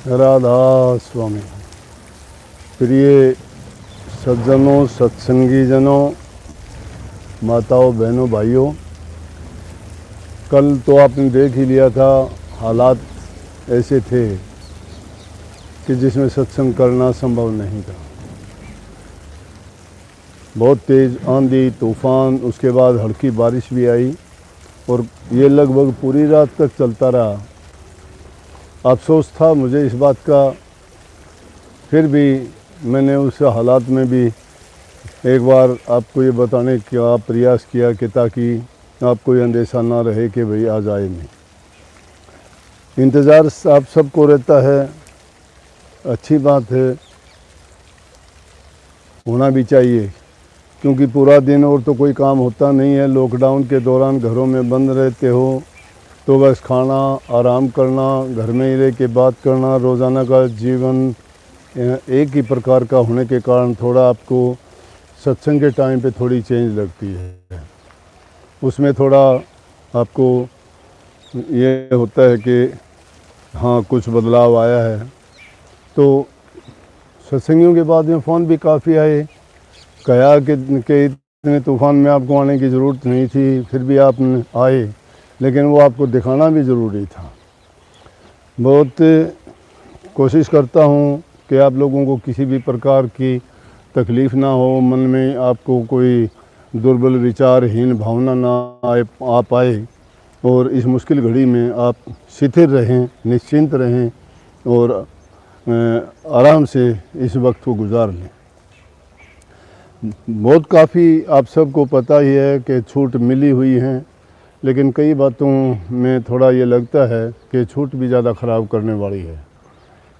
राधा स्वामी। प्रिय सज्जनों, सत्संगी जनों, माताओं, बहनों, भाइयों, कल तो आपने देख ही लिया था। हालात ऐसे थे कि जिसमें सत्संग करना संभव नहीं था। बहुत तेज़ आंधी तूफान, उसके बाद हल्की बारिश भी आई और ये लगभग पूरी रात तक चलता रहा। अफसोस था मुझे इस बात का, फिर भी मैंने उस हालात में भी एक बार आपको ये बताने का प्रयास किया कि ताकि आपको ये अंदेशा ना रहे कि भाई आज आए नहीं। इंतज़ार आप सबको रहता है, अच्छी बात है, होना भी चाहिए, क्योंकि पूरा दिन और तो कोई काम होता नहीं है। लॉकडाउन के दौरान घरों में बंद रहते हो तो बस खाना, आराम करना, घर में ही रह के बात करना, रोज़ाना का जीवन एक ही प्रकार का होने के कारण थोड़ा आपको सत्संग के टाइम पे थोड़ी चेंज लगती है। उसमें थोड़ा आपको ये होता है कि हाँ कुछ बदलाव आया है। तो सत्संगियों के बाद में फ़ोन भी काफ़ी आए, कहा कि इतने तूफ़ान में आपको आने की ज़रूरत नहीं थी, फिर भी आप आए, लेकिन वो आपको दिखाना भी ज़रूरी था। बहुत कोशिश करता हूँ कि आप लोगों को किसी भी प्रकार की तकलीफ़ ना हो, मन में आपको कोई दुर्बल विचारहीन भावना ना आ पाए और इस मुश्किल घड़ी में आप स्थिर रहें, निश्चिंत रहें और आराम से इस वक्त को गुजार लें। बहुत काफ़ी आप सबको पता ही है कि छूट मिली हुई हैं, लेकिन कई बातों में थोड़ा ये लगता है कि छूट भी ज़्यादा ख़राब करने वाली है।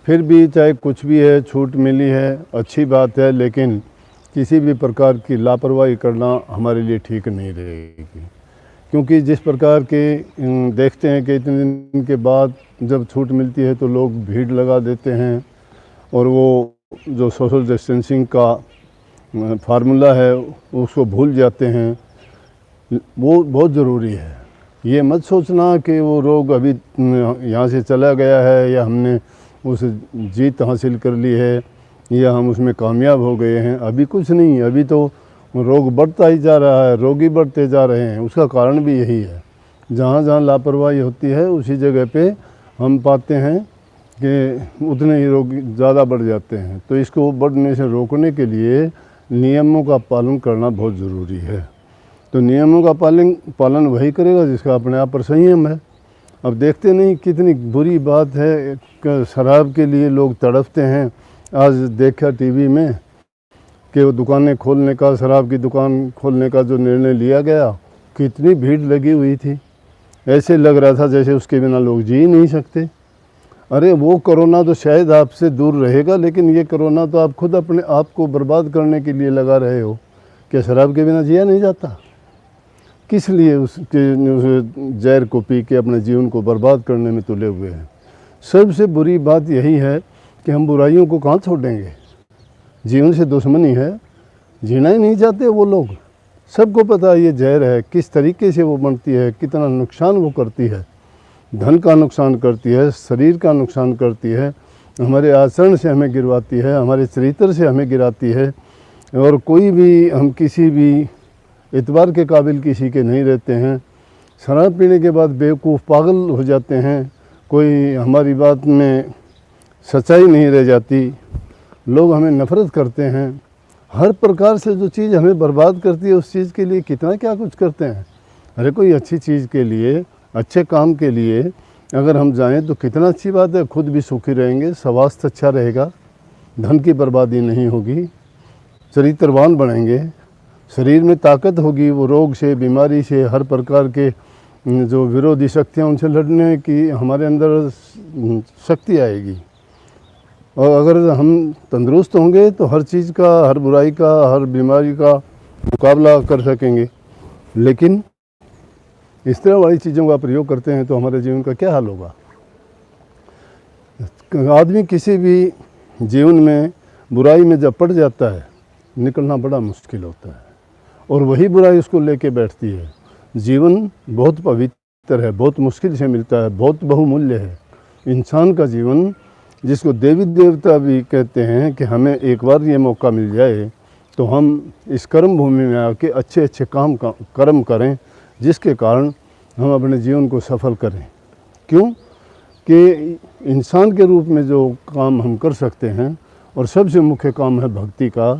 फिर भी चाहे कुछ भी है, छूट मिली है, अच्छी बात है, लेकिन किसी भी प्रकार की लापरवाही करना हमारे लिए ठीक नहीं रहेगी। क्योंकि जिस प्रकार के देखते हैं कि इतने दिन के बाद जब छूट मिलती है तो लोग भीड़ लगा देते हैं और वो जो सोशल डिस्टेंसिंग का फार्मूला है उसको भूल जाते हैं। वो बहुत ज़रूरी है। ये मत सोचना कि वो रोग अभी यहाँ से चला गया है या हमने उस जीत हासिल कर ली है या हम उसमें कामयाब हो गए हैं। अभी कुछ नहीं, अभी तो रोग बढ़ता ही जा रहा है, रोगी बढ़ते जा रहे हैं। उसका कारण भी यही है, जहाँ जहाँ लापरवाही होती है उसी जगह पे हम पाते हैं कि उतने ही रोग ज़्यादा बढ़ जाते हैं। तो इसको बढ़ने से रोकने के लिए नियमों का पालन करना बहुत ज़रूरी है। तो नियमों का पालन वही करेगा जिसका अपने आप पर संयम है। अब देखते नहीं कितनी बुरी बात है कि शराब के लिए लोग तड़पते हैं। आज देखा टीवी में कि वो दुकानें खोलने का, शराब की दुकान खोलने का जो निर्णय लिया गया, कितनी भीड़ लगी हुई थी। ऐसे लग रहा था जैसे उसके बिना लोग जी नहीं सकते। अरे वो कोरोना तो शायद आपसे दूर रहेगा, लेकिन ये कोरोना तो आप खुद अपने आप को बर्बाद करने के लिए लगा रहे हो। क्या शराब के बिना जिया नहीं जाता? किस लिए उसके जहर को पी के अपने जीवन को बर्बाद करने में तुले हुए हैं। सबसे बुरी बात यही है कि हम बुराइयों को कहाँ छोड़ेंगे। जीवन से दुश्मनी है, जीना ही नहीं चाहते वो लोग। सबको पता है ये जहर है, किस तरीके से वो बनती है, कितना नुकसान वो करती है। धन का नुकसान करती है, शरीर का नुकसान करती है, हमारे आचरण से हमें गिरवाती है, हमारे चरित्र से हमें गिराती है। और कोई भी हम किसी भी इतबार के काबिल किसी के नहीं रहते हैं। शराब पीने के बाद बेवकूफ़ पागल हो जाते हैं, कोई हमारी बात में सच्चाई नहीं रह जाती, लोग हमें नफ़रत करते हैं। हर प्रकार से जो चीज़ हमें बर्बाद करती है उस चीज़ के लिए कितना क्या कुछ करते हैं। अरे कोई अच्छी चीज़ के लिए, अच्छे काम के लिए अगर हम जाएं तो कितना अच्छी बात है। खुद भी सुखी रहेंगे, स्वास्थ्य अच्छा रहेगा, धन की बर्बादी नहीं होगी, चरित्रवान बनेंगे, शरीर में ताकत होगी, वो रोग से, बीमारी से, हर प्रकार के जो विरोधी शक्तियाँ उनसे लड़ने की हमारे अंदर शक्ति आएगी। और अगर हम तंदुरुस्त होंगे तो हर चीज़ का, हर बुराई का, हर बीमारी का मुकाबला कर सकेंगे। लेकिन इस तरह वाली चीज़ों का प्रयोग करते हैं तो हमारे जीवन का क्या हाल होगा। आदमी किसी भी जीवन में बुराई में जब पड़ जाता है, निकलना बड़ा मुश्किल होता है और वही बुराई उसको लेके बैठती है। जीवन बहुत पवित्र है, बहुत मुश्किल से मिलता है, बहुत बहुमूल्य है। इंसान का जीवन जिसको देवी देवता भी कहते हैं कि हमें एक बार ये मौका मिल जाए तो हम इस कर्म भूमि में आके अच्छे अच्छे कर्म करें, जिसके कारण हम अपने जीवन को सफल करें। क्यों कि इंसान के रूप में जो काम हम कर सकते हैं और सबसे मुख्य काम है भक्ति का,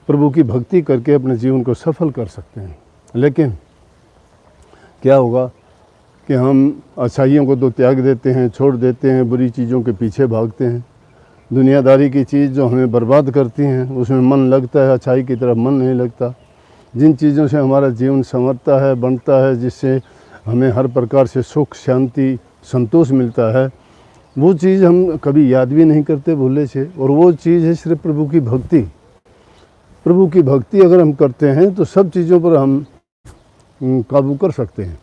प्रभु की भक्ति करके अपने जीवन को सफल कर सकते हैं। लेकिन क्या होगा कि हम अच्छाइयों को तो त्याग देते हैं, छोड़ देते हैं, बुरी चीज़ों के पीछे भागते हैं। दुनियादारी की चीज़ जो हमें बर्बाद करती हैं उसमें मन लगता है, अच्छाई की तरफ मन नहीं लगता। जिन चीज़ों से हमारा जीवन संवरता है, बनता है, जिससे हमें हर प्रकार से सुख, शांति, संतोष मिलता है, वो चीज़ हम कभी याद भी नहीं करते भूले से। और वो चीज़ है सिर्फ प्रभु की भक्ति। प्रभु की भक्ति अगर हम करते हैं तो सब चीज़ों पर हम काबू कर सकते हैं।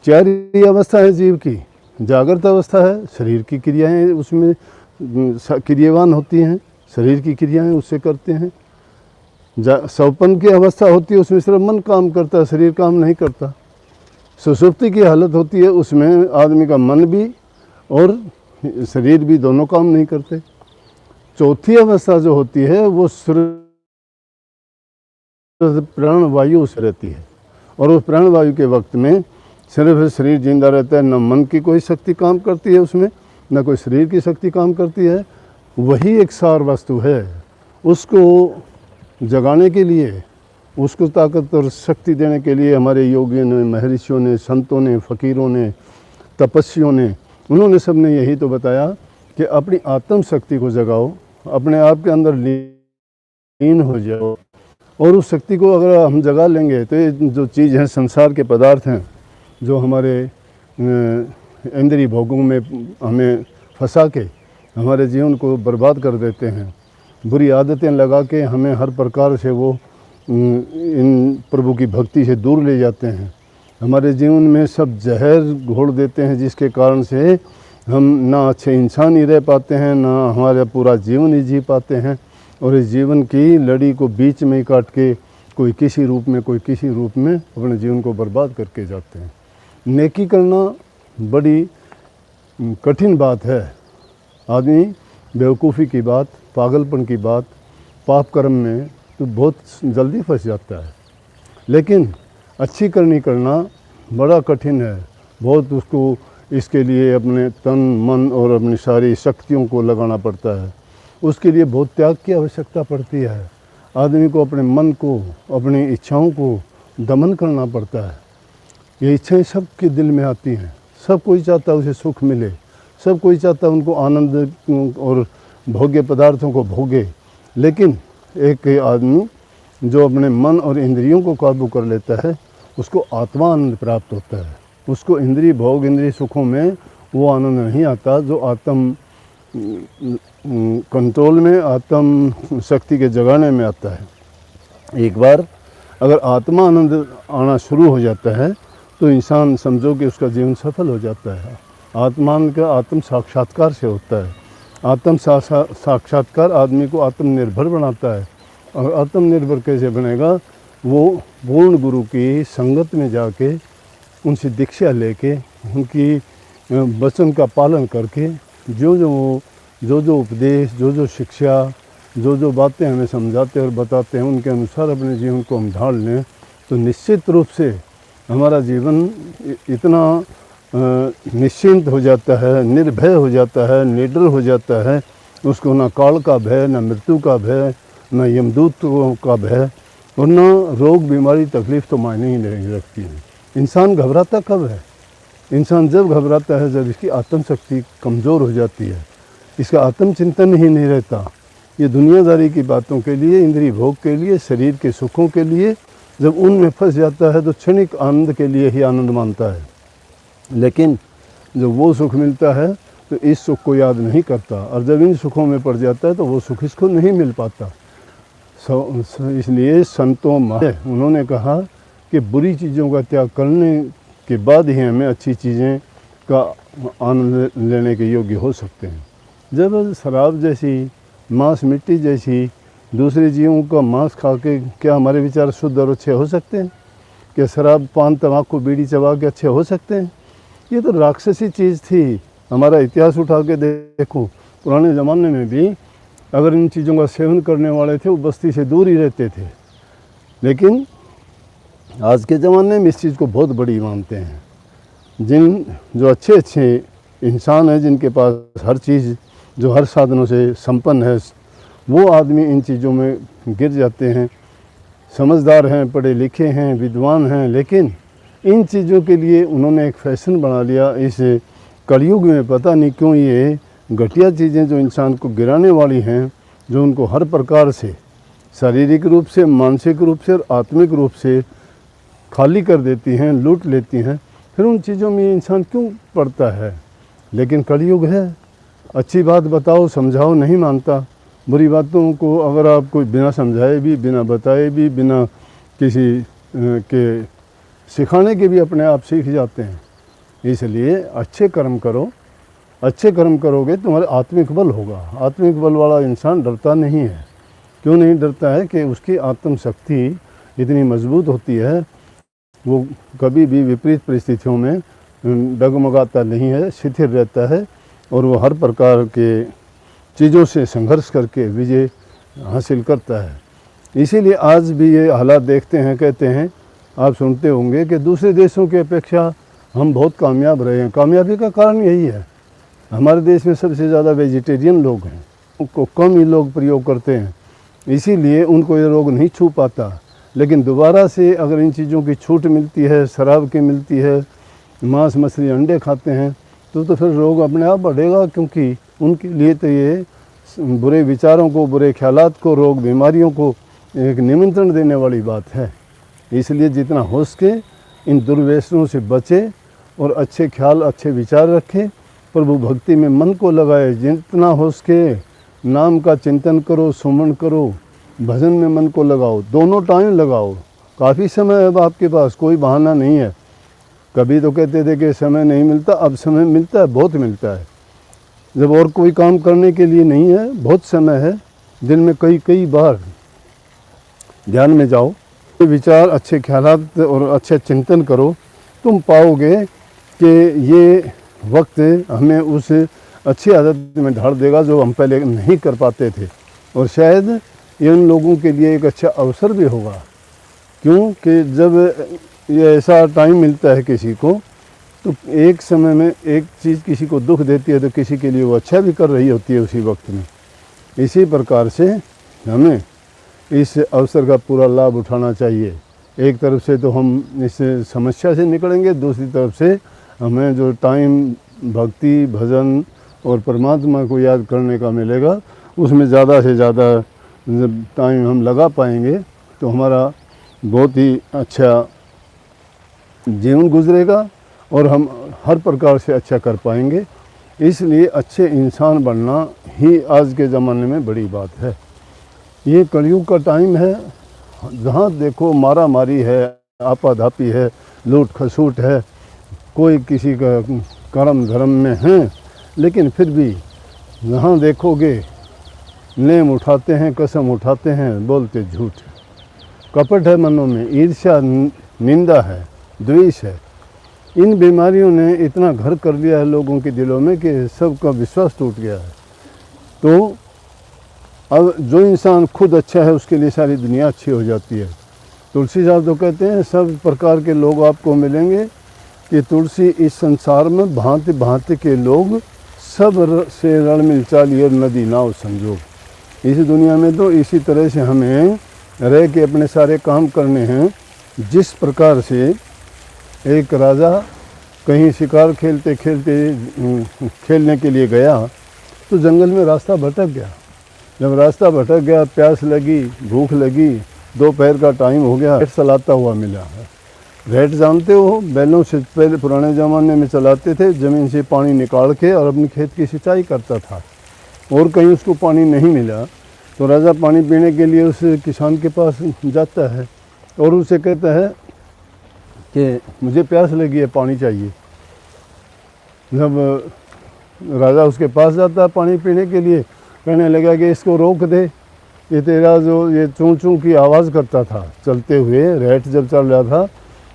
चार ही अवस्था है जीव की। जागृत अवस्था है, शरीर की क्रियाएं उसमें क्रियावान होती हैं, शरीर की क्रियाएं उससे करते हैं। सौपन की अवस्था होती है, उसमें सिर्फ मन काम करता है, शरीर काम नहीं करता। सुषुप्ति की हालत होती है, उसमें आदमी का मन भी और शरीर भी दोनों काम नहीं करते। चौथी अवस्था जो होती है वो प्राण वायु से रहती है, और उस प्राण वायु के वक्त में सिर्फ शरीर जिंदा रहता है, न मन की कोई शक्ति काम करती है उसमें, न कोई शरीर की शक्ति काम करती है। वही एक सार वस्तु है। उसको जगाने के लिए, उसको ताकत और शक्ति देने के लिए हमारे योगियों ने, महर्षियों ने, संतों ने, फ़कीरों ने, तपस्वियों ने, उन्होंने सब ने यही तो बताया कि अपनी आत्म शक्ति को जगाओ, अपने आप के अंदर लीन हो जाओ, और उस शक्ति को अगर हम जगा लेंगे तो ये जो चीज़ है, संसार के पदार्थ हैं जो हमारे इंद्रिय भोगों में हमें फंसा के हमारे जीवन को बर्बाद कर देते हैं, बुरी आदतें लगा के हमें हर प्रकार से वो इन प्रभु की भक्ति से दूर ले जाते हैं। हमारे जीवन में सब जहर घोल देते हैं, जिसके कारण से हम ना अच्छे इंसान ही रह पाते हैं, ना हमारा पूरा जीवन ही जी पाते हैं। और इस जीवन की लड़ी को बीच में ही काट के कोई किसी रूप में, कोई किसी रूप में अपने जीवन को बर्बाद करके जाते हैं। नेकी करना बड़ी कठिन बात है। आदमी बेवकूफ़ी की बात, पागलपन की बात, पाप कर्म में तो बहुत जल्दी फंस जाता है। लेकिन अच्छी करनी करना बड़ा कठिन है। बहुत उसको इसके लिए अपने तन, मन और अपनी सारी शक्तियों को लगाना पड़ता है। उसके लिए बहुत त्याग की आवश्यकता पड़ती है। आदमी को अपने मन को, अपनी इच्छाओं को दमन करना पड़ता है। ये इच्छाएं सबके दिल में आती हैं। सब कोई चाहता है उसे सुख मिले, सब कोई चाहता है उनको आनंद और भोग्य पदार्थों को भोगे। लेकिन एक आदमी जो अपने मन और इंद्रियों को काबू कर लेता है, उसको आत्मा आनंद प्राप्त होता है। उसको इंद्रिय भोग, इंद्रिय सुखों में वो आनंद नहीं आता जो आत्म कंट्रोल में, आत्म शक्ति के जगाने में आता है। एक बार अगर आत्मा आनंद आना शुरू हो जाता है तो इंसान समझो कि उसका जीवन सफल हो जाता है। आत्मान का आत्म साक्षात्कार से होता है। आत्म साक्षात्कार आदमी को आत्मनिर्भर बनाता है। और आत्मनिर्भर कैसे बनेगा? वो पूर्ण गुरु की संगत में जाके उनसे दीक्षा लेके, उनकी वचन का पालन करके, जो उपदेश, जो शिक्षा, जो बातें हमें समझाते और बताते हैं, उनके अनुसार अपने जीवन को हम ढाल लें तो निश्चित रूप से हमारा जीवन इतना निश्चिंत हो जाता है, निर्भय हो जाता है, निडर हो जाता है। उसको ना काल का भय, ना मृत्यु का भय, ना यमदूत का भय, और ना रोग, बीमारी, तकलीफ़ तो मायने ही नहीं रखती है। इंसान घबराता कब है? इंसान जब घबराता है जब इसकी आत्मशक्ति कमज़ोर हो जाती है, इसका आत्मचिंतन ही नहीं रहता। ये दुनियादारी की बातों के लिए, इंद्रिय भोग के लिए, शरीर के सुखों के लिए जब उनमें फंस जाता है तो क्षणिक आनंद के लिए ही आनंद मानता है। लेकिन जब वो सुख मिलता है तो इस सुख को याद नहीं करता, और जब इन सुखों में पड़ जाता है तो वो सुख इसको नहीं मिल पाता। इसलिए संतों उन्होंने कहा कि बुरी चीज़ों का त्याग करने के बाद ही हमें अच्छी चीज़ें का आनंद लेने के योग्य हो सकते हैं। जब शराब जैसी, मांस मिट्टी जैसी दूसरे जीवों का मांस खा के क्या हमारे विचार शुद्ध और अच्छे हो सकते हैं? क्या शराब, पान, तंबाकू, बीड़ी चबा के अच्छे हो सकते हैं? ये तो राक्षसी चीज़ थी। हमारा इतिहास उठा के देखो पुराने ज़माने में भी अगर इन चीज़ों का सेवन करने वाले थे वो बस्ती से दूर ही रहते थे, लेकिन आज के ज़माने में इस चीज़ को बहुत बड़ी मानते हैं। जो अच्छे अच्छे इंसान हैं, जिनके पास हर चीज़, जो हर साधनों से संपन्न है, वो आदमी इन चीज़ों में गिर जाते हैं। समझदार हैं, पढ़े लिखे हैं, विद्वान हैं, लेकिन इन चीज़ों के लिए उन्होंने एक फ़ैशन बना लिया। इस कलयुग में पता नहीं क्यों ये घटिया चीज़ें जो इंसान को गिराने वाली हैं, जो उनको हर प्रकार से शारीरिक रूप से, मानसिक रूप से और आत्मिक रूप से खाली कर देती हैं, लूट लेती हैं, फिर उन चीज़ों में इंसान क्यों पड़ता है। लेकिन कलयुग है, अच्छी बात बताओ, समझाओ, नहीं मानता। बुरी बातों को अगर आप कोई बिना समझाए भी, बिना बताए भी, बिना किसी के सिखाने के भी अपने आप सीख जाते हैं। इसलिए अच्छे कर्म करो, अच्छे कर्म करोगे तुम्हारे आत्मिक बल होगा। आत्मिक बल वाला इंसान डरता नहीं है। क्यों नहीं डरता है कि उसकी आत्म शक्ति इतनी मजबूत होती है, वो कभी भी विपरीत परिस्थितियों में डगमगाता नहीं है, शिथिल रहता है और वो हर प्रकार के चीज़ों से संघर्ष करके विजय हासिल करता है। इसीलिए आज भी ये हालात देखते हैं, कहते हैं, आप सुनते होंगे कि दूसरे देशों की अपेक्षा हम बहुत कामयाब रहे हैं। कामयाबी का कारण यही है, हमारे देश में सबसे ज़्यादा वेजिटेरियन लोग हैं, उनको कम ही लोग प्रयोग करते हैं, इसीलिए उनको ये रोग नहीं छू पाता। लेकिन दोबारा से अगर इन चीज़ों की छूट मिलती है, शराब की मिलती है, मांस मछली अंडे खाते हैं, तो फिर रोग अपने आप बढ़ेगा, क्योंकि उनके लिए तो ये बुरे विचारों को, बुरे ख्यालात को, रोग बीमारियों को एक निमंत्रण देने वाली बात है। इसलिए जितना हो सके इन दुर्व्यसनों से बचे और अच्छे ख्याल, अच्छे विचार रखें, प्रभु भक्ति में मन को लगाए। जितना हो सके नाम का चिंतन करो, सुमन करो, भजन में मन को लगाओ, दोनों टाइम लगाओ। काफ़ी समय अब आपके पास, कोई बहाना नहीं है। कभी तो कहते थे कि समय नहीं मिलता, अब समय मिलता है, बहुत मिलता है। जब और कोई काम करने के लिए नहीं है, बहुत समय है, दिन में कई बार ध्यान में जाओ, विचार, अच्छे ख्यालात और अच्छे चिंतन करो, तुम पाओगे कि ये वक्त हमें उस अच्छी आदत में ढाल देगा जो हम पहले नहीं कर पाते थे। और शायद ये उन लोगों के लिए एक अच्छा अवसर भी होगा, क्योंकि जब ये ऐसा टाइम मिलता है किसी को, तो एक समय में एक चीज़ किसी को दुख देती है तो किसी के लिए वो अच्छा भी कर रही होती है उसी वक्त में। इसी प्रकार से हमें इस अवसर का पूरा लाभ उठाना चाहिए। एक तरफ से तो हम इस समस्या से निकलेंगे, दूसरी तरफ से हमें जो टाइम भक्ति, भजन और परमात्मा को याद करने का मिलेगा, उसमें ज़्यादा से ज़्यादा जब टाइम हम लगा पाएंगे तो हमारा बहुत ही अच्छा जीवन गुजरेगा और हम हर प्रकार से अच्छा कर पाएंगे। इसलिए अच्छे इंसान बनना ही आज के ज़माने में बड़ी बात है। ये कलयुग का टाइम है, जहाँ देखो मारा मारी है, आपाधापी है, लूट खसूट है, कोई किसी का कर्म धर्म में है, लेकिन फिर भी जहाँ देखोगे नेम उठाते हैं, कसम उठाते हैं, बोलते झूठ, कपट है मनों में, ईर्ष्या, निंदा है, द्वेष है। इन बीमारियों ने इतना घर कर लिया है लोगों के दिलों में कि सबका विश्वास टूट गया है। तो अब जो इंसान खुद अच्छा है उसके लिए सारी दुनिया अच्छी हो जाती है। तुलसी साहब तो कहते हैं सब प्रकार के लोग आपको मिलेंगे कि तुलसी इस संसार में भांति भांति के लोग, सब से रण मिल चाली और नदी नाव संजोग। इस दुनिया में तो इसी तरह से हमें रह के अपने सारे काम करने हैं। जिस प्रकार से एक राजा कहीं शिकार खेलते खेलते खेलने के लिए गया तो जंगल में रास्ता भटक गया। जब रास्ता भटक गया, प्यास लगी, भूख लगी, दोपहर का टाइम हो गया, रेट चलाता हुआ मिला। रेट जानते हो, बैलों से पहले पुराने ज़माने में चलाते थे, ज़मीन से पानी निकाल के और अपने खेत की सिंचाई करता था। और कहीं उसको पानी नहीं मिला तो राजा पानी पीने के लिए उस किसान के पास जाता है और उसे कहता है कि मुझे प्यास लगी है, पानी चाहिए। जब राजा उसके पास जाता है पानी पीने के लिए, कहने लगा कि इसको रोक दे, ये तेरा जो ये चूं चूं की आवाज़ करता था चलते हुए, रेट जब चल रहा था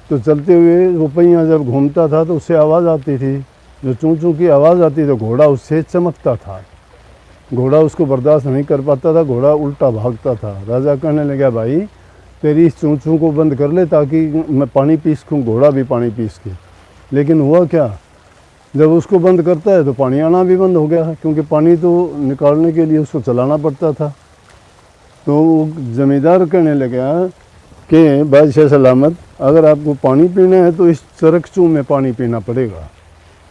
तो चलते हुए वो पहिया जब घूमता था तो उससे आवाज़ आती थी, जो चूं चूं की आवाज़ आती तो घोड़ा उससे चमकता था। घोड़ा उसको बर्दाश्त नहीं कर पाता था, घोड़ा उल्टा भागता था। राजा कहने लगा भाई तेरी इस चूँ चूँ को बंद कर ले ताकि मैं पानी पी सकूँ, घोड़ा भी पानी पी सके। लेकिन हुआ क्या, जब उसको बंद करता है तो पानी आना भी बंद हो गया, क्योंकि पानी तो निकालने के लिए उसको चलाना पड़ता था। तो ज़मींदार कहने लगा कि बादशाह सलामत, अगर आपको पानी पीना है तो इस चरखचू में पानी पीना पड़ेगा।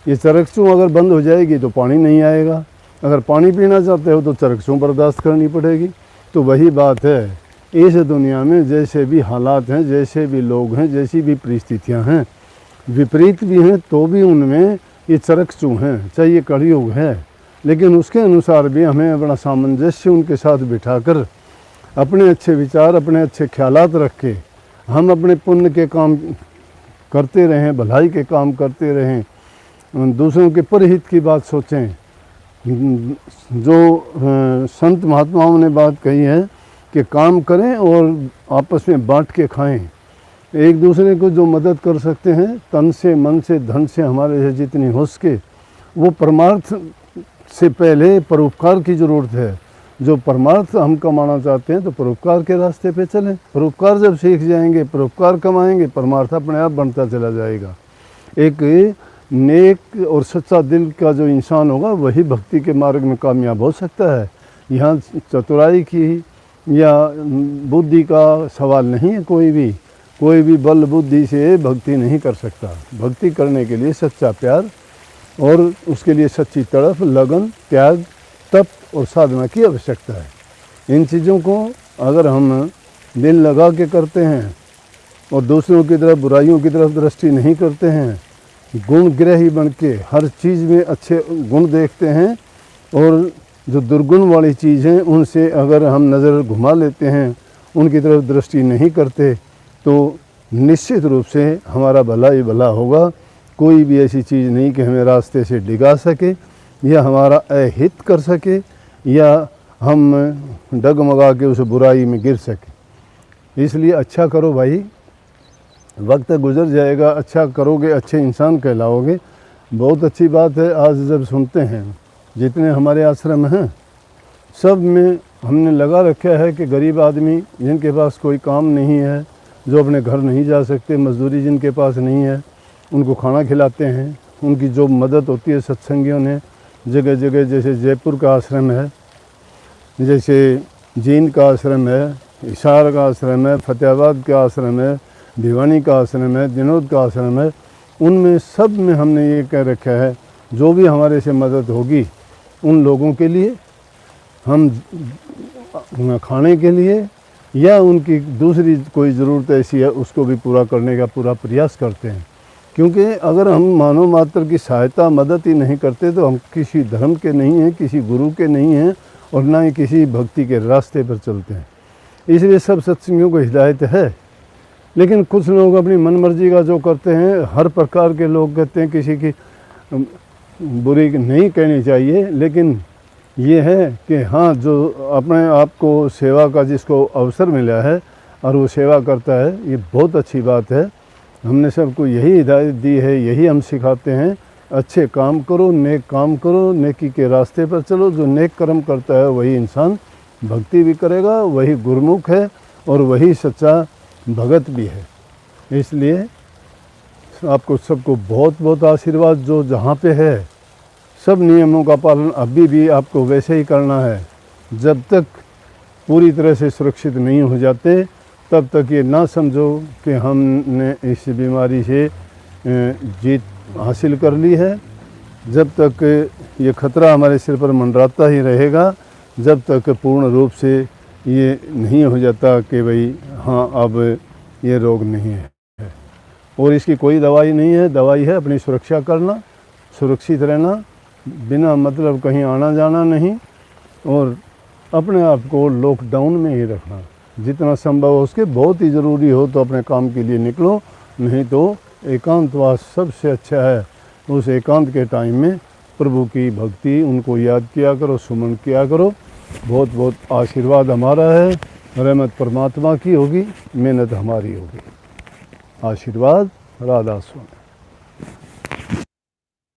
ये चरखचू अगर बंद हो जाएगी तो पानी नहीं आएगा, अगर पानी पीना चाहते हो तो चरखचू बर्दाश्त करनी पड़ेगी। तो वही बात है, इस दुनिया में जैसे भी हालात हैं, जैसे भी लोग हैं, जैसी भी परिस्थितियां हैं, विपरीत भी हैं तो भी उनमें ये चरखचू हैं, चाहे ये कलयुग है, लेकिन उसके अनुसार भी हमें अपना सामंजस्य उनके साथ बिठाकर अपने अच्छे विचार, अपने अच्छे ख्यालात रख के हम अपने पुण्य के काम करते रहें, भलाई के काम करते रहें, दूसरों के परहित की बात सोचें। जो संत महात्माओं ने बात कही है कि काम करें और आपस में बांट के खाएं, एक दूसरे को जो मदद कर सकते हैं तन से, मन से, धन से, हमारे से जितनी हो सके, वो परमार्थ से पहले परोपकार की ज़रूरत है। जो परमार्थ हम कमाना चाहते हैं तो परोपकार के रास्ते पे चलें। परोपकार जब सीख जाएंगे, परोपकार कमाएंगे, परमार्थ अपने आप बनता चला जाएगा। एक नेक और सच्चा दिल का जो इंसान होगा वही भक्ति के मार्ग में कामयाब हो सकता है। यहाँ चतुराई की या बुद्धि का सवाल नहीं है, कोई भी बल बुद्धि से भक्ति नहीं कर सकता। भक्ति करने के लिए सच्चा प्यार और उसके लिए सच्ची तड़फ, लगन, त्याग, तप और साधना की आवश्यकता है। इन चीज़ों को अगर हम दिल लगा के करते हैं और दूसरों की तरफ, बुराइयों की तरफ दृष्टि नहीं करते हैं, गुणग्राही बन के हर चीज़ में अच्छे गुण देखते हैं और जो दुर्गुण वाली चीज़ हैं उनसे अगर हम नज़र घुमा लेते हैं, उनकी तरफ दृष्टि नहीं करते, तो निश्चित रूप से हमारा भला ही भला होगा। कोई भी ऐसी चीज़ नहीं कि हमें रास्ते से डिगा सके या हमारा अहित कर सके या हम डगमगा के उस बुराई में गिर सके। इसलिए अच्छा करो भाई, वक्त गुजर जाएगा, अच्छा करोगे अच्छे इंसान कहलाओगे। बहुत अच्छी बात है। आज जब सुनते हैं जितने हमारे आश्रम हैं सब में हमने लगा रखा है कि गरीब आदमी जिनके पास कोई काम नहीं है, जो अपने घर नहीं जा सकते, मजदूरी जिनके पास नहीं है, उनको खाना खिलाते हैं। उनकी जो मदद होती है सत्संगियों ने जगह जगह, जैसे जयपुर का आश्रम है, जैसे जींद का आश्रम है, हिसार का आश्रम है, फतेहाबाद का आश्रम है, भिवानी का आश्रम है, दिनोद का आश्रम है, उनमें सब में हमने ये कह रखा है जो भी हमारे से मदद होगी उन लोगों के लिए, हम खाने के लिए या उनकी दूसरी कोई ज़रूरत ऐसी है उसको भी पूरा करने का पूरा प्रयास करते हैं। क्योंकि अगर हम मानव मात्र की सहायता, मदद ही नहीं करते तो हम किसी धर्म के नहीं हैं, किसी गुरु के नहीं हैं और ना ही किसी भक्ति के रास्ते पर चलते हैं। इसलिए सब सत्संगियों को हिदायत है। लेकिन कुछ लोग अपनी मनमर्जी का जो करते हैं, हर प्रकार के लोग कहते हैं, किसी की बुरी नहीं कहनी चाहिए, लेकिन ये है कि हाँ, जो अपने आप को सेवा का जिसको अवसर मिला है और वो सेवा करता है, ये बहुत अच्छी बात है। हमने सबको यही हिदायत दी है, यही हम सिखाते हैं, अच्छे काम करो, नेक काम करो, नेकी के रास्ते पर चलो। जो नेक कर्म करता है वही इंसान भक्ति भी करेगा, वही गुरमुख है और वही सच्चा भगत भी है। इसलिए आपको सबको बहुत बहुत आशीर्वाद। जो जहाँ पे है सब नियमों का पालन अभी भी आपको वैसे ही करना है। जब तक पूरी तरह से सुरक्षित नहीं हो जाते तब तक ये ना समझो कि हमने इस बीमारी से जीत हासिल कर ली है। जब तक ये खतरा हमारे सिर पर मंडराता ही रहेगा, जब तक पूर्ण रूप से ये नहीं हो जाता कि भाई हाँ अब ये रोग नहीं है। और इसकी कोई दवाई नहीं है। दवाई है अपनी सुरक्षा करना, सुरक्षित रहना, बिना मतलब कहीं आना जाना नहीं और अपने आप को लॉकडाउन में ही रखना। जितना संभव हो उसके, बहुत ही ज़रूरी हो तो अपने काम के लिए निकलो, नहीं तो एकांतवास सबसे अच्छा है। उस एकांत के टाइम में प्रभु की भक्ति, उनको याद किया करो, सुमन किया करो। बहुत बहुत आशीर्वाद हमारा है, रहमत परमात्मा की होगी, मेहनत हमारी होगी। आशीर्वाद। राधा स्वामी।